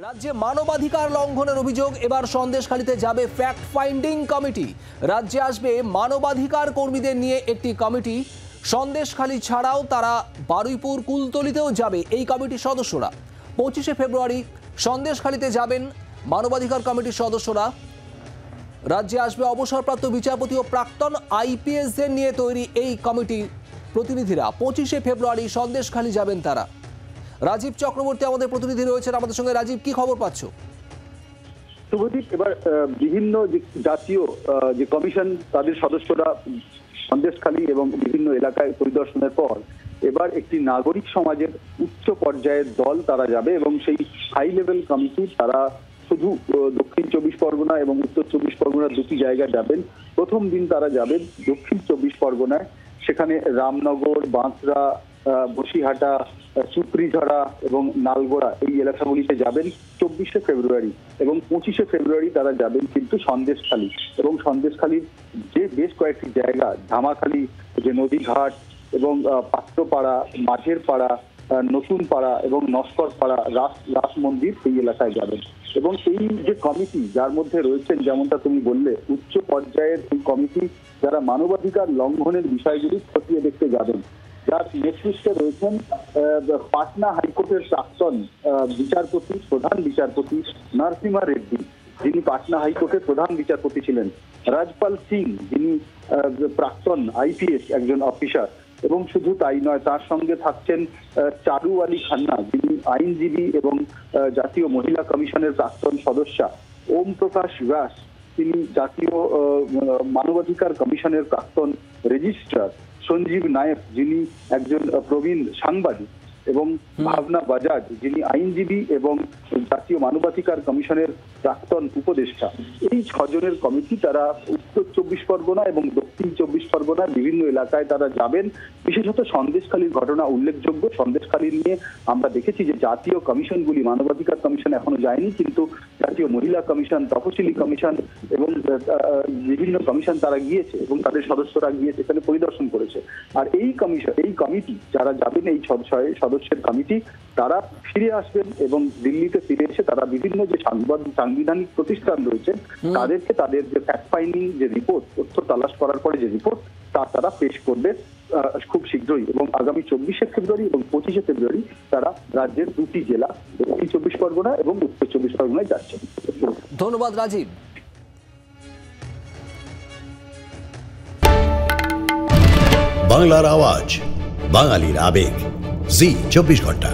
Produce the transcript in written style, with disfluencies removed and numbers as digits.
রাজ্যে মানবাধিকার লঙ্ঘনের অভিযোগ এবার সন্দেশখালীতে যাবে ফ্যাক্ট ফাইন্ডিং কমিটি। রাজ্যে আসবে মানবাধিকার কর্মীদের নিয়ে একটি কমিটি। সন্দেশখালী ছাড়াও তারা বারুইপুর কুলতলিতেও যাবে এই কমিটির সদস্যরা। 25শে ফেব্রুয়ারি সন্দেশখালীতে যাবেন মানবাধিকার কমিটির সদস্যরা। রাজ্যে আসবে অবসরপ্রাপ্ত বিচারপতি ও প্রাক্তন আইপিএসদের নিয়ে তৈরি এই কমিটির প্রতিনিধিরা। 25শে ফেব্রুয়ারি সন্দেশখালী যাবেন তারা। রাজীব চক্রবর্তী আমাদের প্রতিনিধি রয়েছেন আমাদের সঙ্গে। রাজীব, কি খবর পাচ্ছ? শুভদীপ, এবার বিভিন্ন জাতীয় যে কমিশন তাদের সদস্যরা সন্দেশখালী এবং বিভিন্ন এলাকায় পরিদর্শনের পর এবার একটি নাগরিক সমাজের উচ্চ পর্যায়ের দল তারা যাবে এবং সেই হাই লেভেল কমিটি তারা শুধু দক্ষিণ 24 পরগনা এবং উত্তর 24 পরগনার দুটি জায়গায় যাবেন। প্রথম দিন তারা যাবেন দক্ষিণ 24 পরগনায়, সেখানে রামনগর, বাঁশরা, বসিরহাটা, চুপড়িঝরা এবং নালগোড়া এই এলাকাগুলিতে যাবেন 24শে ফেব্রুয়ারি এবং 25শে ফেব্রুয়ারি তারা যাবেন কিন্তু সন্দেশখালী। এবং সন্দেশখালীর যে বেশ কয়েকটি জায়গা, ধামাখালী, যে নদীঘাট এবং পাত্রপাড়া, মাঝের পাড়া, নতুন পাড়া এবং নস্কর পাড়া, রাস মন্দির এই এলাকায় যাবেন। এবং এই যে কমিটি যার মধ্যে রয়েছেন, যেমনটা তুমি বললে, উচ্চ পর্যায়ের এই কমিটি যারা মানবাধিকার লঙ্ঘনের বিষয়গুলি খতিয়ে দেখতে যাবেন, যার নেতৃত্বে রয়েছেন পাটনা হাইকোর্টের প্রাক্তন বিচারপতি, প্রধান বিচারপতি নরসিমা রেড্ডি, যিনি পাটনা হাইকোর্টের প্রধান বিচারপতি ছিলেন, রাজপাল সিং, যিনি প্রাক্তন আইপিএস একজন অফিসার, এবং শুধু তাই নয়, তার সঙ্গে থাকছেন চারু আলী খান্না, যিনি আইনজীবী এবং জাতীয় মহিলা কমিশনের প্রাক্তন সদস্যা, ওম প্রকাশ ব্যাস, তিনি জাতীয় মানবাধিকার কমিশনের প্রাক্তন রেজিস্ট্রার, সঞ্জীব নায়ক, যিনি একজন প্রবীণ সাংবাদিক, এবং ভাবনা বাজাজ, যিনি আইনজীবী এবং জাতীয় মানবাধিকার কমিশনের প্রাক্তন উপদেষ্টা। এই 6 জনের কমিটি তারা উত্তর 24 পরগনা এবং দক্ষিণ 24 পরগনার বিভিন্ন এলাকায় তারা যাবেন। বিশেষত সন্দেশখালীর ঘটনা উল্লেখযোগ্য। সন্দেশখালী নিয়ে আমরা দেখেছি যে জাতীয় কমিশনগুলি, মানবাধিকার কমিশন এখনো যায়নি, কিন্তু জাতীয় মহিলা কমিশন, তফসিলি কমিশন এবং বিভিন্ন কমিশন তারা গিয়েছে এবং তাদের সদস্যরা গিয়ে সেখানে পরিদর্শন করেছে। আর এই কমিটি যারা যাবেন, এই 6 সদস্যের কমিটি, তারা ফিরে আসবেন এবং দিল্লিতে ফিরে এসে তারা বিভিন্ন যে সাংবিধানিক প্রতিষ্ঠান রয়েছে তাদেরকে তাদের যে ফ্যাক্ট ফাইন্ডিং যে রিপোর্ট, তথ্য তালাশ করার পরে যে রিপোর্ট, তা তারা পেশ করবে খুব শীঘ্রই। এবং আগামী 24শে ফেব্রুয়ারি এবং 25শে ফেব্রুয়ারি তারা রাজ্যের দুটি জেলা, দক্ষিণ 24 পরগনা এবং উত্তর 24 পরগনায় যাচ্ছেন। ধন্যবাদ রাজীব। বাংলার আওয়াজ, বাঙালির আবেগ, জি 24 ঘন্টা।